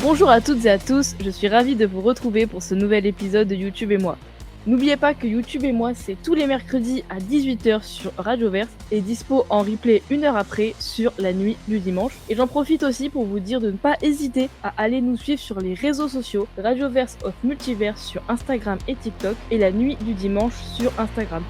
Bonjour à toutes et à tous, je suis ravie de vous retrouver pour ce nouvel épisode de YouTube et moi. N'oubliez pas que YouTube et moi, c'est tous les mercredis à 18h sur Radioverse et dispo en replay une heure après sur la nuit du dimanche. Et j'en profite aussi pour vous dire de ne pas hésiter à aller nous suivre sur les réseaux sociaux Radioverse of Multiverse sur Instagram et TikTok et la nuit du dimanche sur Instagram.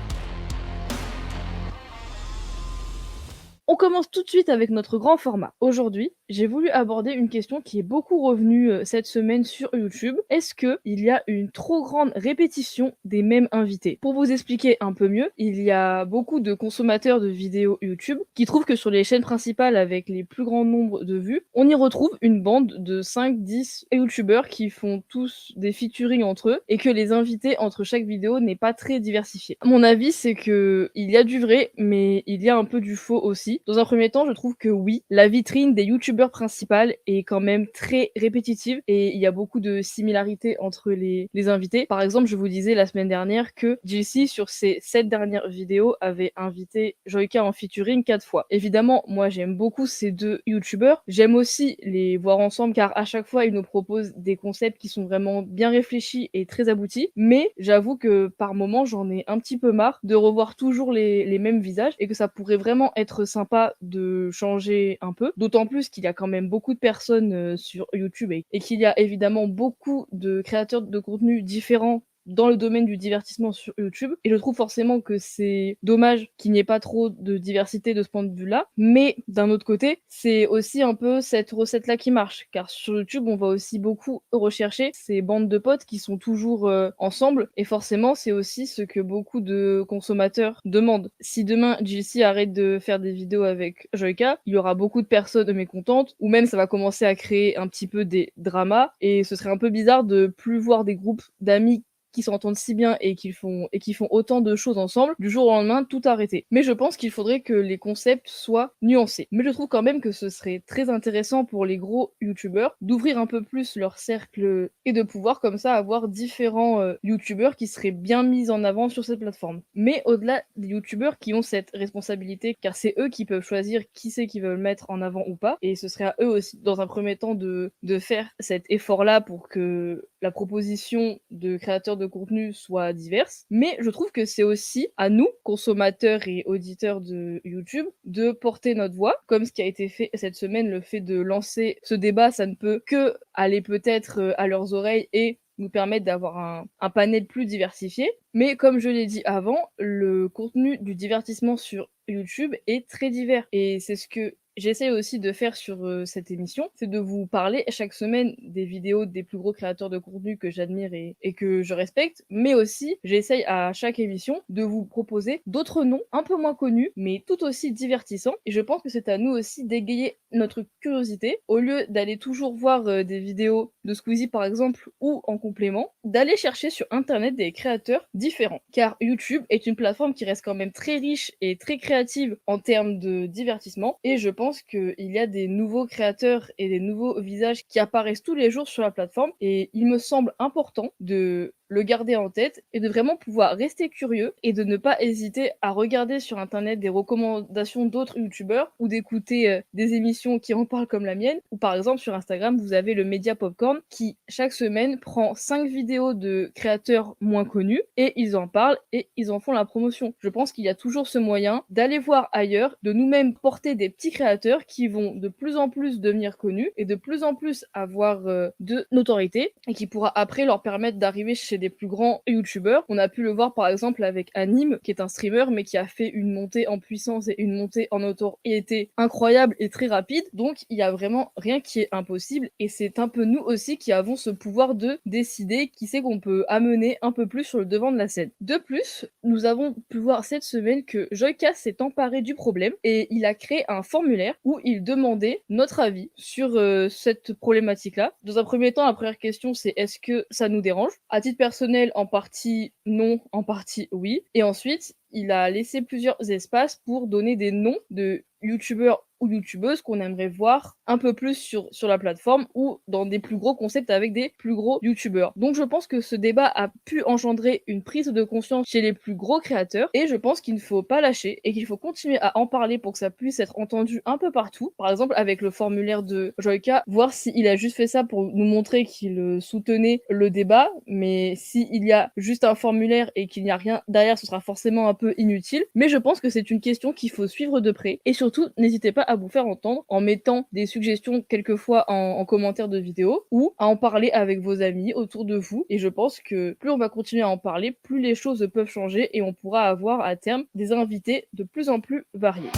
On commence tout de suite avec notre grand format. Aujourd'hui, j'ai voulu aborder une question qui est beaucoup revenue cette semaine sur YouTube. Est-ce qu'il y a une trop grande répétition des mêmes invités? Pour vous expliquer un peu mieux, il y a beaucoup de consommateurs de vidéos YouTube qui trouvent que sur les chaînes principales avec les plus grands nombres de vues, on y retrouve une bande de 5-10 YouTubeurs qui font tous des featuring entre eux et que les invités entre chaque vidéo n'est pas très diversifié. Mon avis, c'est que il y a du vrai, mais il y a un peu du faux aussi. Dans un premier temps, je trouve que oui, la vitrine des youtubeurs principales est quand même très répétitive et il y a beaucoup de similarités entre les invités. Par exemple, je vous disais la semaine dernière que JC, sur ses 7 dernières vidéos, avait invité Joyka en featuring 4 fois. Évidemment, moi j'aime beaucoup ces deux youtubeurs. J'aime aussi les voir ensemble car à chaque fois ils nous proposent des concepts qui sont vraiment bien réfléchis et très aboutis. Mais j'avoue que par moments j'en ai un petit peu marre de revoir toujours les mêmes visages et que ça pourrait vraiment être sympa de changer un peu, d'autant plus qu'il y a quand même beaucoup de personnes sur YouTube et qu'il y a évidemment beaucoup de créateurs de contenu différents dans le domaine du divertissement sur YouTube, et je trouve forcément que c'est dommage qu'il n'y ait pas trop de diversité de ce point de vue-là, mais d'un autre côté, c'est aussi un peu cette recette-là qui marche, car sur YouTube, on va aussi beaucoup rechercher ces bandes de potes qui sont toujours ensemble, et forcément, c'est aussi ce que beaucoup de consommateurs demandent. Si demain, JC arrête de faire des vidéos avec Joyka, il y aura beaucoup de personnes mécontentes, ou même ça va commencer à créer un petit peu des dramas, et ce serait un peu bizarre de plus voir des groupes d'amis qui s'entendent si bien et qui font autant de choses ensemble, du jour au lendemain, tout arrêter. Mais je pense qu'il faudrait que les concepts soient nuancés. Mais je trouve quand même que ce serait très intéressant pour les gros youtubeurs d'ouvrir un peu plus leur cercle et de pouvoir comme ça avoir différents youtubeurs qui seraient bien mis en avant sur cette plateforme. Mais au-delà des youtubeurs qui ont cette responsabilité, car c'est eux qui peuvent choisir qui c'est qu'ils veulent mettre en avant ou pas, et ce serait à eux aussi, dans un premier temps, de faire cet effort-là pour que la proposition de créateurs de contenu soit diverse, mais je trouve que c'est aussi à nous, consommateurs et auditeurs de YouTube, de porter notre voix, comme ce qui a été fait cette semaine, le fait de lancer ce débat, ça ne peut que aller peut-être à leurs oreilles et nous permettre d'avoir un panel plus diversifié. Mais comme je l'ai dit avant, le contenu du divertissement sur YouTube est très divers, et c'est ce que j'essaie aussi de faire sur cette émission, c'est de vous parler chaque semaine des vidéos des plus gros créateurs de contenu que j'admire et que je respecte, mais aussi j'essaye à chaque émission de vous proposer d'autres noms un peu moins connus, mais tout aussi divertissants, et je pense que c'est à nous aussi d'égayer notre curiosité, au lieu d'aller toujours voir des vidéos de Squeezie par exemple, ou en complément, d'aller chercher sur internet des créateurs différents, car YouTube est une plateforme qui reste quand même très riche et très créative en termes de divertissement, et je pense qu'il y a des nouveaux créateurs et des nouveaux visages qui apparaissent tous les jours sur la plateforme, et il me semble important de le garder en tête et de vraiment pouvoir rester curieux et de ne pas hésiter à regarder sur internet des recommandations d'autres youtubeurs ou d'écouter des émissions qui en parlent comme la mienne, ou par exemple sur Instagram vous avez le Média Popcorn qui chaque semaine prend 5 vidéos de créateurs moins connus et ils en parlent et ils en font la promotion. Je pense qu'il y a toujours ce moyen d'aller voir ailleurs, de nous-mêmes porter des petits créateurs qui vont de plus en plus devenir connus et de plus en plus avoir de notoriété et qui pourra après leur permettre d'arriver chez des plus grands youtubeurs. On a pu le voir par exemple avec Anime, qui est un streamer mais qui a fait une montée en puissance et une montée en notoriété incroyable et très rapide. Donc il y a vraiment rien qui est impossible et c'est un peu nous aussi qui avons ce pouvoir de décider qui c'est qu'on peut amener un peu plus sur le devant de la scène. De plus, nous avons pu voir cette semaine que Joyka s'est emparé du problème et il a créé un formulaire où il demandait notre avis sur cette problématique-là. Dans un premier temps, la première question c'est est-ce que ça nous dérange? À titre personnel, en partie non, en partie oui. Et ensuite, il a laissé plusieurs espaces pour donner des noms de youtubeurs ou youtubeuses qu'on aimerait voir un peu plus sur la plateforme ou dans des plus gros concepts avec des plus gros youtubeurs. Donc je pense que ce débat a pu engendrer une prise de conscience chez les plus gros créateurs et je pense qu'il ne faut pas lâcher et qu'il faut continuer à en parler pour que ça puisse être entendu un peu partout. Par exemple avec le formulaire de Joyka, voir s'il a juste fait ça pour nous montrer qu'il soutenait le débat, mais s'il y a juste un formulaire et qu'il n'y a rien derrière, ce sera forcément un peu inutile. Mais je pense que c'est une question qu'il faut suivre de près et surtout n'hésitez pas à vous faire entendre en mettant des suggestions quelquefois en commentaire de vidéo ou à en parler avec vos amis autour de vous. Et je pense que plus on va continuer à en parler, plus les choses peuvent changer et on pourra avoir à terme des invités de plus en plus variés.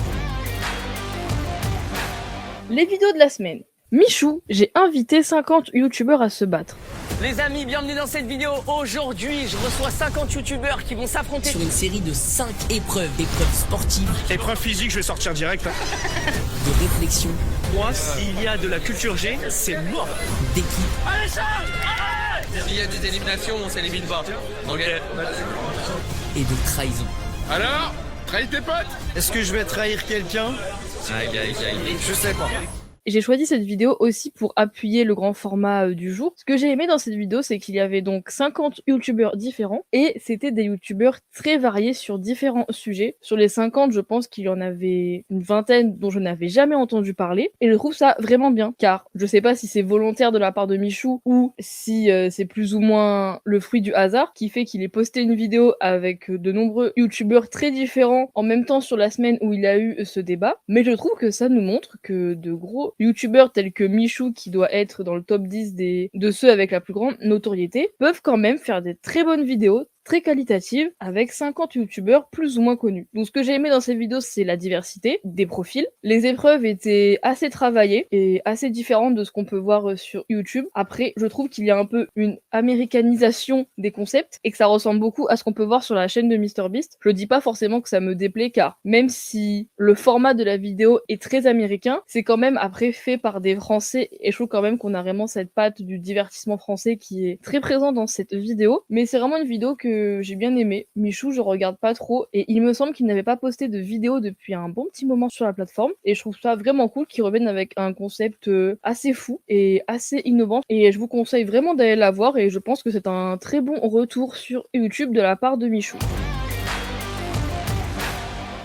Les vidéos de la semaine. Michou, j'ai invité 50 youtubeurs à se battre. Les amis, bienvenue dans cette vidéo. Aujourd'hui, je reçois 50 youtubeurs qui vont s'affronter sur une série de 5 épreuves. Épreuves sportives. Épreuve physique, je vais sortir direct. De réflexion. Moi, s'il y a de la culture G, c'est mort. D'équipe. Allez, Charles! S'il y a des éliminations, on s'élimine pas. Ok. Et de trahison. Alors, trahis tes potes? Est-ce que je vais trahir quelqu'un? Aïe, aïe, aïe. Je sais pas. J'ai choisi cette vidéo aussi pour appuyer le grand format du jour. Ce que j'ai aimé dans cette vidéo, c'est qu'il y avait donc 50 youtubeurs différents et c'était des youtubeurs très variés sur différents sujets. Sur les 50, je pense qu'il y en avait une vingtaine dont je n'avais jamais entendu parler et je trouve ça vraiment bien car je sais pas si c'est volontaire de la part de Michou ou si c'est plus ou moins le fruit du hasard qui fait qu'il ait posté une vidéo avec de nombreux youtubeurs très différents en même temps sur la semaine où il a eu ce débat. Mais je trouve que ça nous montre que de gros youtubeurs tels que Michou, qui doit être dans le top 10 de ceux avec la plus grande notoriété, peuvent quand même faire des très bonnes vidéos, très qualitative avec 50 youtubeurs plus ou moins connus. Donc ce que j'ai aimé dans cette vidéo, c'est la diversité des profils. Les épreuves étaient assez travaillées et assez différentes de ce qu'on peut voir sur YouTube. Après, je trouve qu'il y a un peu une américanisation des concepts et que ça ressemble beaucoup à ce qu'on peut voir sur la chaîne de MrBeast. Je dis pas forcément que ça me déplaît car même si le format de la vidéo est très américain, c'est quand même après fait par des Français et je trouve quand même qu'on a vraiment cette patte du divertissement français qui est très présent dans cette vidéo. Mais c'est vraiment une vidéo que j'ai bien aimé. Michou, je regarde pas trop et il me semble qu'il n'avait pas posté de vidéo depuis un bon petit moment sur la plateforme et je trouve ça vraiment cool qu'il revienne avec un concept assez fou et assez innovant et je vous conseille vraiment d'aller la voir et je pense que c'est un très bon retour sur YouTube de la part de Michou.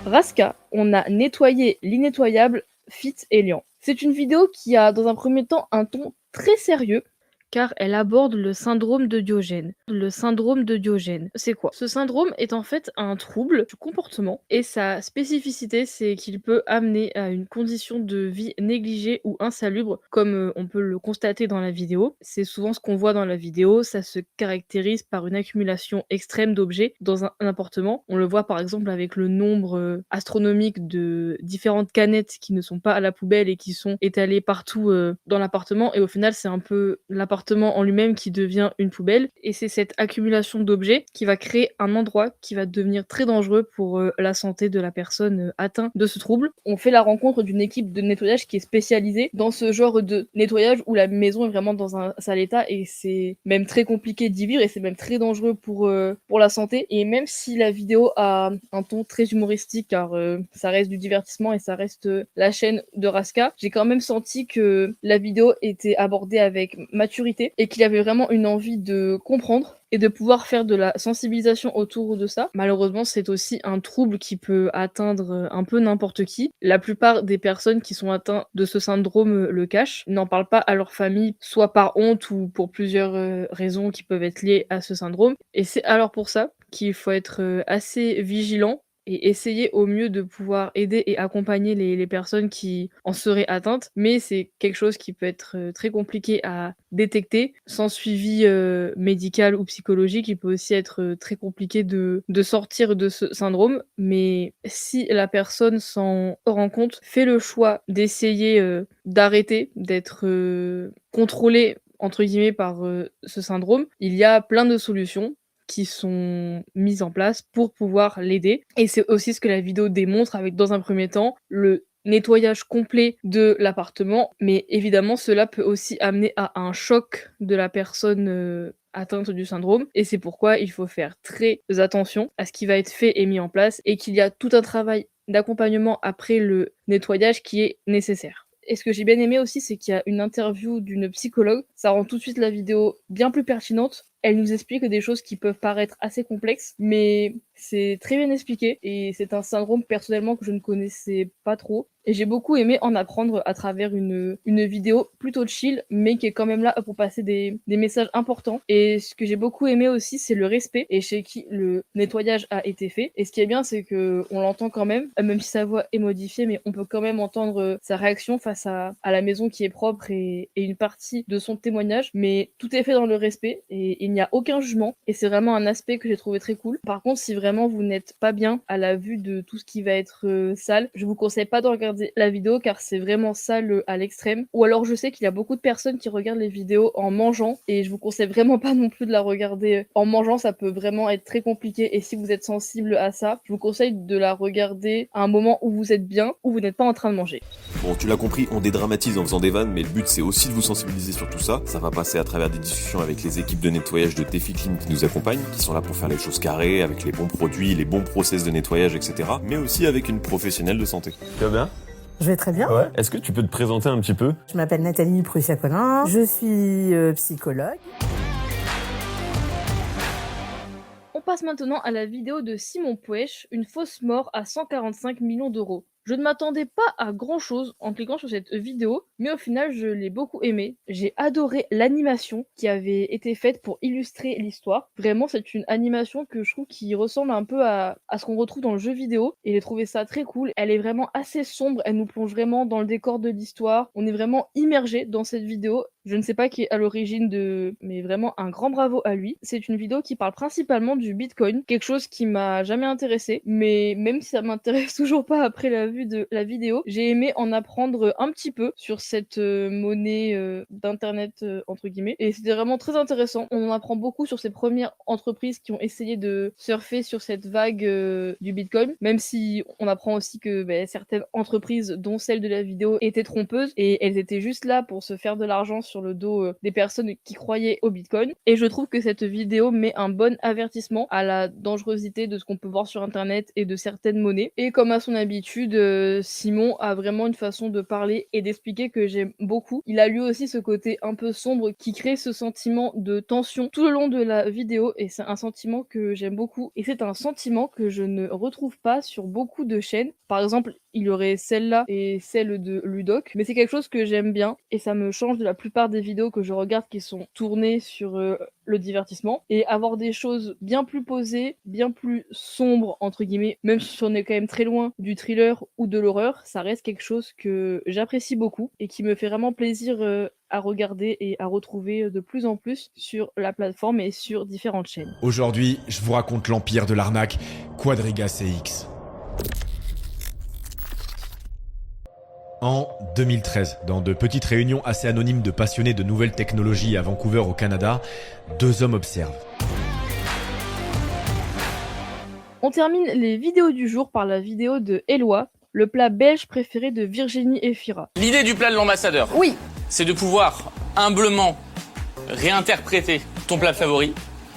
Raska, on a nettoyé l'inétoyable Fit Elian. C'est une vidéo qui a dans un premier temps un ton très sérieux car elle aborde le syndrome de Diogène. Le syndrome de Diogène, c'est quoi? Ce syndrome est en fait un trouble du comportement et sa spécificité, c'est qu'il peut amener à une condition de vie négligée ou insalubre, comme on peut le constater dans la vidéo. C'est souvent ce qu'on voit dans la vidéo, ça se caractérise par une accumulation extrême d'objets dans un appartement. On le voit par exemple avec le nombre astronomique de différentes canettes qui ne sont pas à la poubelle et qui sont étalées partout dans l'appartement et au final c'est un peu l'appartement en lui-même qui devient une poubelle et c'est cette accumulation d'objets qui va créer un endroit qui va devenir très dangereux pour la santé de la personne atteinte de ce trouble. On fait la rencontre d'une équipe de nettoyage qui est spécialisée dans ce genre de nettoyage où la maison est vraiment dans un sale état et c'est même très compliqué d'y vivre et c'est même très dangereux pour la santé. Et même si la vidéo a un ton très humoristique car ça reste du divertissement et ça reste la chaîne de Raska, j'ai quand même senti que la vidéo était abordée avec maturité et qu'il y avait vraiment une envie de comprendre et de pouvoir faire de la sensibilisation autour de ça. Malheureusement, c'est aussi un trouble qui peut atteindre un peu n'importe qui. La plupart des personnes qui sont atteintes de ce syndrome le cachent, n'en parlent pas à leur famille, soit par honte ou pour plusieurs raisons qui peuvent être liées à ce syndrome. Et c'est alors pour ça qu'il faut être assez vigilant et essayer au mieux de pouvoir aider et accompagner les personnes qui en seraient atteintes. Mais c'est quelque chose qui peut être très compliqué à détecter. Sans suivi médical ou psychologique, il peut aussi être très compliqué de sortir de ce syndrome. Mais si la personne s'en rend compte, fait le choix d'essayer d'arrêter, d'être contrôlée entre guillemets par ce syndrome, il y a plein de solutions qui sont mises en place pour pouvoir l'aider. Et c'est aussi ce que la vidéo démontre avec, dans un premier temps, le nettoyage complet de l'appartement. Mais évidemment, cela peut aussi amener à un choc de la personne atteinte du syndrome. Et c'est pourquoi il faut faire très attention à ce qui va être fait et mis en place et qu'il y a tout un travail d'accompagnement après le nettoyage qui est nécessaire. Et ce que j'ai bien aimé aussi, c'est qu'il y a une interview d'une psychologue. Ça rend tout de suite la vidéo bien plus pertinente. Elle nous explique des choses qui peuvent paraître assez complexes, mais c'est très bien expliqué et c'est un syndrome personnellement que je ne connaissais pas trop. Et j'ai beaucoup aimé en apprendre à travers une vidéo plutôt chill, mais qui est quand même là pour passer des messages importants. Et ce que j'ai beaucoup aimé aussi, c'est le respect et chez qui le nettoyage a été fait. Et ce qui est bien, c'est que on l'entend quand même si sa voix est modifiée, mais on peut quand même entendre sa réaction face à la maison qui est propre et une partie de son témoignage. Mais tout est fait dans le respect et il n'y a aucun jugement. Et c'est vraiment un aspect que j'ai trouvé très cool. Par contre, si vraiment vous n'êtes pas bien à la vue de tout ce qui va être sale, je vous conseille pas de regarder la vidéo car c'est vraiment sale à l'extrême. Ou alors je sais qu'il y a beaucoup de personnes qui regardent les vidéos en mangeant et je vous conseille vraiment pas non plus de la regarder en mangeant, ça peut vraiment être très compliqué et si vous êtes sensible à ça, je vous conseille de la regarder à un moment où vous êtes bien, où vous n'êtes pas en train de manger. Bon, tu l'as compris, on dédramatise en faisant des vannes, mais le but c'est aussi de vous sensibiliser sur tout ça. Ça va passer à travers des discussions avec les équipes de nettoyage de Défi Clean qui nous accompagnent, qui sont là pour faire les choses carrées, avec les bons produits, les bons process de nettoyage, etc. Mais aussi avec une professionnelle de santé. Tu vas bien? Je vais très bien. Ouais. Est-ce que tu peux te présenter un petit peu? Je m'appelle Nathalie Prussia-Collin, je suis psychologue. On passe maintenant à la vidéo de Simon Puech, une fausse mort à 145 millions d'euros. Je ne m'attendais pas à grand chose en cliquant sur cette vidéo, mais au final je l'ai beaucoup aimée. J'ai adoré l'animation qui avait été faite pour illustrer l'histoire. Vraiment c'est une animation que je trouve qui ressemble un peu à ce qu'on retrouve dans le jeu vidéo et j'ai trouvé ça très cool. Elle est vraiment assez sombre, elle nous plonge vraiment dans le décor de l'histoire. On est vraiment immergé dans cette vidéo. Je ne sais pas qui est à l'origine mais vraiment un grand bravo à lui. C'est une vidéo qui parle principalement du Bitcoin, quelque chose qui m'a jamais intéressé, mais même si ça m'intéresse toujours pas après la vue de la vidéo, j'ai aimé en apprendre un petit peu sur cette monnaie d'internet entre guillemets, et c'était vraiment très intéressant. On en apprend beaucoup sur ces premières entreprises qui ont essayé de surfer sur cette vague du Bitcoin, même si on apprend aussi que certaines entreprises, dont celle de la vidéo, étaient trompeuses et elles étaient juste là pour se faire de l'argent sur le dos des personnes qui croyaient au Bitcoin. Et je trouve que cette vidéo met un bon avertissement à la dangerosité de ce qu'on peut voir sur internet et de certaines monnaies. Et comme à son habitude, Simon a vraiment une façon de parler et d'expliquer que j'aime beaucoup. Il a lui aussi ce côté un peu sombre qui crée ce sentiment de tension tout le long de la vidéo et c'est un sentiment que j'aime beaucoup et c'est un sentiment que je ne retrouve pas sur beaucoup de chaînes. Par exemple, il y aurait celle-là et celle de Ludoc, mais c'est quelque chose que j'aime bien et ça me change de la plupart des vidéos que je regarde qui sont tournées sur le divertissement, et avoir des choses bien plus posées, bien plus sombres entre guillemets, même si on est quand même très loin du thriller ou de l'horreur, ça reste quelque chose que j'apprécie beaucoup et qui me fait vraiment plaisir à regarder et à retrouver de plus en plus sur la plateforme et sur différentes chaînes. Aujourd'hui, je vous raconte l'empire de l'arnaque Quadriga CX. En 2013, dans de petites réunions assez anonymes de passionnés de nouvelles technologies à Vancouver au Canada, deux hommes observent. On termine les vidéos du jour par la vidéo de Eloi, le plat belge préféré de Virginie Efira. L'idée du plat de l'ambassadeur, Oui. c'est de pouvoir humblement réinterpréter ton plat favori.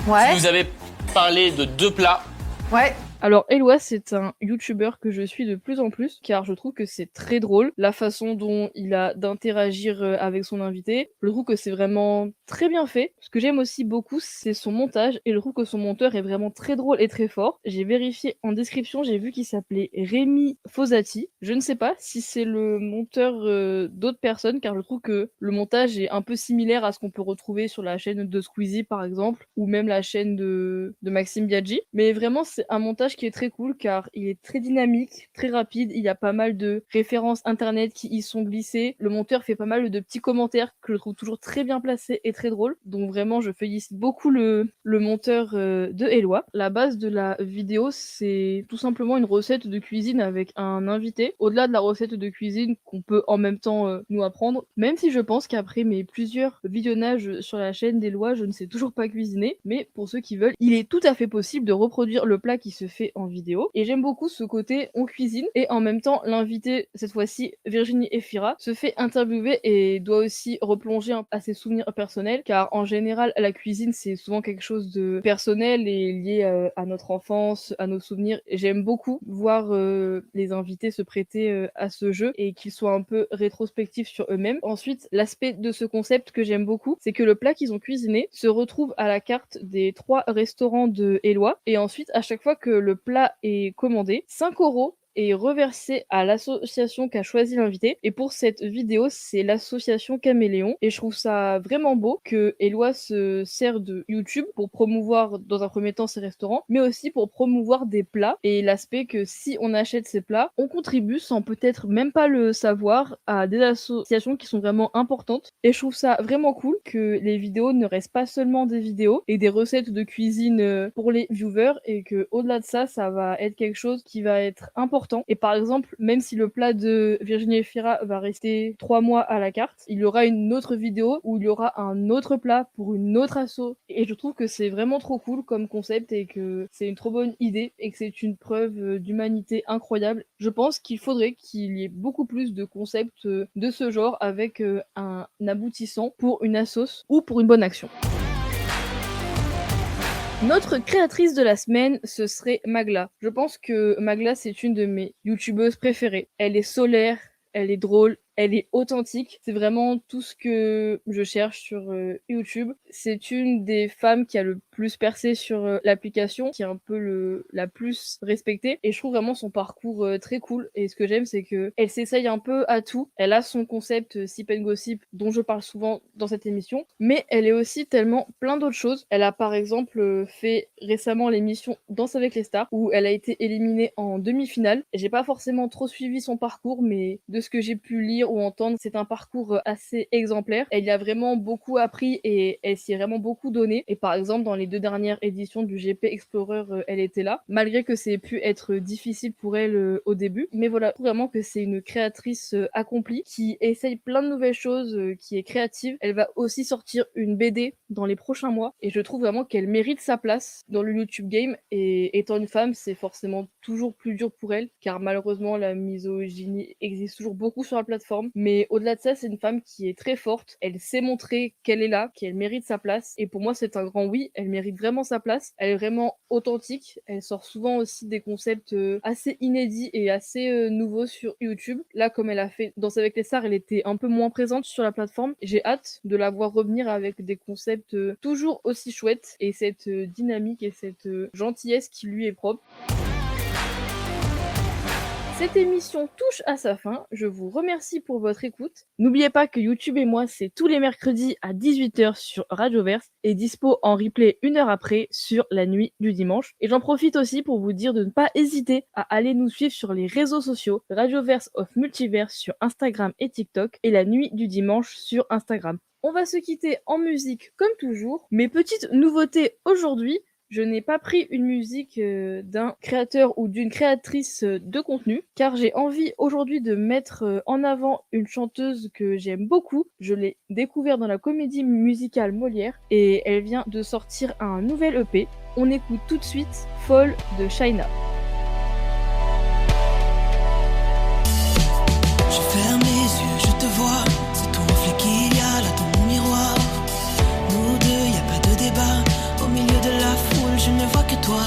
Ouais. Tu nous avais parlé de 2 plats. Ouais. Alors Eloi, c'est un youtubeur que je suis de plus en plus car je trouve que c'est très drôle la façon dont il a d'interagir avec son invité. Je trouve que c'est vraiment très bien fait. Ce que j'aime aussi beaucoup, c'est son montage et je trouve que son monteur est vraiment très drôle et très fort. J'ai vérifié en description, j'ai vu qu'il s'appelait Rémi Fossati. Je ne sais pas si c'est le monteur d'autres personnes car je trouve que le montage est un peu similaire à ce qu'on peut retrouver sur la chaîne de Squeezie par exemple ou même la chaîne de Maxime Biaggi. Mais vraiment c'est un montage qui est très cool car il est très dynamique, très rapide, il y a pas mal de références internet qui y sont glissées. Le monteur fait pas mal de petits commentaires que je trouve toujours très bien placés et très drôles. Donc vraiment je félicite beaucoup le monteur de Eloi. La base de la vidéo c'est tout simplement une recette de cuisine avec un invité. Au-delà de la recette de cuisine qu'on peut en même temps nous apprendre, même si je pense qu'après mes plusieurs visionnages sur la chaîne d'Eloi, je ne sais toujours pas cuisiner, mais pour ceux qui veulent, il est tout à fait possible de reproduire le plat qui se fait fait en vidéo. Et j'aime beaucoup ce côté on cuisine et en même temps l'invité, cette fois-ci Virginie Efira, se fait interviewer et doit aussi replonger à ses souvenirs personnels, car en général la cuisine c'est souvent quelque chose de personnel et lié à notre enfance, à nos souvenirs. Et j'aime beaucoup voir les invités se prêter à ce jeu et qu'ils soient un peu rétrospectifs sur eux-mêmes. Ensuite, l'aspect de ce concept que j'aime beaucoup, c'est que le plat qu'ils ont cuisiné se retrouve à la carte des 3 restaurants de Éloie. Et ensuite, à chaque fois que le plat est commandé, 5 € est reversé à l'association qu'a choisi l'invité. Et pour cette vidéo, c'est l'association Caméléon. Et je trouve ça vraiment beau que Éloi se sert de YouTube pour promouvoir dans un premier temps ses restaurants, mais aussi pour promouvoir des plats et l'aspect que si on achète ces plats, on contribue sans peut-être même pas le savoir à des associations qui sont vraiment importantes. Et je trouve ça vraiment cool que les vidéos ne restent pas seulement des vidéos et des recettes de cuisine pour les viewers et que au-delà de ça, ça va être quelque chose qui va être important. Et par exemple, même si le plat de Virginie Efira va rester 3 mois à la carte, il y aura une autre vidéo où il y aura un autre plat pour une autre asso. Et je trouve que c'est vraiment trop cool comme concept et que c'est une trop bonne idée et que c'est une preuve d'humanité incroyable. Je pense qu'il faudrait qu'il y ait beaucoup plus de concepts de ce genre avec un aboutissant pour une assos ou pour une bonne action. Notre créatrice de la semaine, ce serait Magla. Je pense que Magla, c'est une de mes youtubeuses préférées. Elle est solaire, elle est drôle, elle est authentique. C'est vraiment tout ce que je cherche sur YouTube. C'est une des femmes qui a le plus percé sur l'application, qui est un peu la plus respectée. Et je trouve vraiment son parcours très cool. Et ce que j'aime, c'est que elle s'essaye un peu à tout. Elle a son concept Sip and Gossip, dont je parle souvent dans cette émission. Mais elle est aussi tellement plein d'autres choses. Elle a par exemple fait récemment l'émission Danse avec les stars, où elle a été éliminée en demi-finale. J'ai pas forcément trop suivi son parcours, mais de ce que j'ai pu lire ou entendre, c'est un parcours assez exemplaire. Elle y a vraiment beaucoup appris et elle s'y est vraiment beaucoup donnée. Et par exemple, dans les 2 dernières éditions du GP Explorer, elle était là, malgré que c'est pu être difficile pour elle au début. Mais voilà, je trouve vraiment que c'est une créatrice accomplie qui essaye plein de nouvelles choses, qui est créative. Elle va aussi sortir une BD dans les prochains mois et je trouve vraiment qu'elle mérite sa place dans le YouTube game. Et étant une femme, c'est forcément toujours plus dur pour elle, car malheureusement la misogynie existe toujours beaucoup sur la plateforme. Mais au-delà de ça, c'est une femme qui est très forte. Elle sait montrer qu'elle est là, qu'elle mérite sa place. Et pour moi, c'est un grand oui. Elle mérite vraiment sa place. Elle est vraiment authentique. Elle sort souvent aussi des concepts assez inédits et assez nouveaux sur YouTube. Là, comme elle a fait Danse avec les stars, elle était un peu moins présente sur la plateforme. J'ai hâte de la voir revenir avec des concepts toujours aussi chouettes et cette dynamique et cette gentillesse qui lui est propre. Cette émission touche à sa fin, je vous remercie pour votre écoute. N'oubliez pas que YouTube et moi, c'est tous les mercredis à 18h sur Radioverse et dispo en replay 1 heure après sur La Nuit du Dimanche. Et j'en profite aussi pour vous dire de ne pas hésiter à aller nous suivre sur les réseaux sociaux, Radioverse of Multiverse sur Instagram et TikTok et La Nuit du Dimanche sur Instagram. On va se quitter en musique comme toujours. Mes petites nouveautés aujourd'hui, je n'ai pas pris une musique d'un créateur ou d'une créatrice de contenu, car j'ai envie aujourd'hui de mettre en avant une chanteuse que j'aime beaucoup. Je l'ai découverte dans la comédie musicale Molière et elle vient de sortir un nouvel EP. On écoute tout de suite Folle de Shaina. Je ferme les yeux, je te vois, c'est ton reflet qu'il y a là dans mon miroir. Nous deux, y a pas de débat, au milieu de la foule, je ne vois que toi.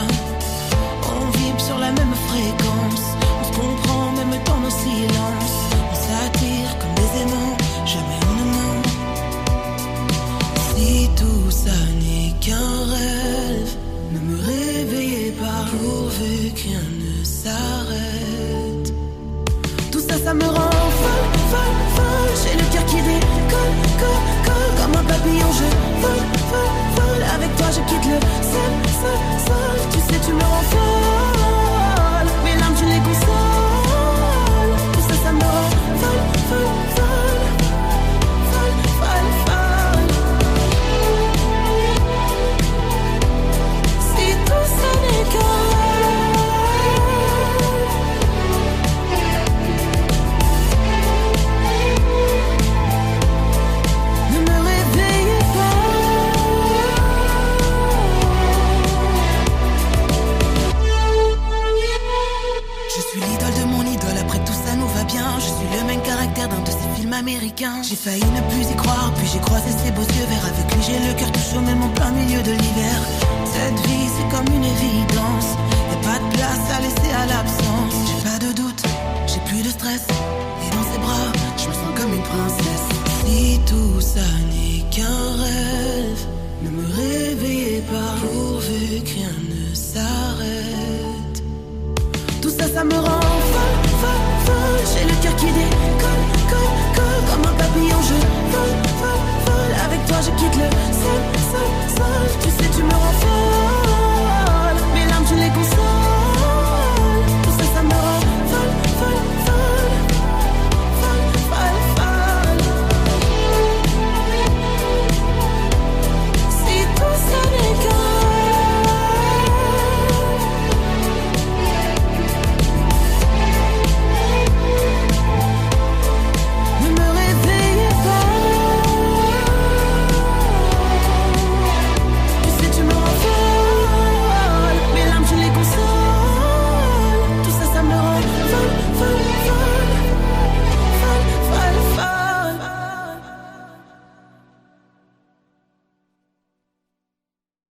On vibre sur la même fréquence, on se comprend même dans nos silences. On s'attire comme des aimants, jamais on ne ment. Si tout ça n'est qu'un rêve, ne me réveillez pas, pourvu que rien ne s'arrête. Tout ça, ça me rend folle, folle, folle. J'ai le cœur qui décolle, colle, colle. Comme un papillon, je vole, vole, vole. Avec toi, je quitte le sol, sol, sol. Tu sais, tu me rends folle. Mes larmes, tu les consoles. Tout ça, ça me rend folle, folle, folle. Folle, folle, folle. Si tout ça n'est qu'un ne me réveillez pas. américain. J'ai failli ne plus y croire, puis j'ai croisé ses beaux yeux verts. Avec lui j'ai le cœur tout chaud, même en plein milieu de l'hiver. Cette vie c'est comme une évidence, y'a pas de place à laisser à l'absence. J'ai pas de doute, j'ai plus de stress, et dans ses bras, je me sens comme une princesse. Si tout ça n'est qu'un rêve, ne me réveillez pas, pourvu que rien ne s'arrête. Tout ça, ça me rend folle, folle, folle. J'ai le cœur qui décolle, colle, colle. Comme un papillon, je vole, vole, vole. Avec toi, je quitte le sol, sol, sol. Tu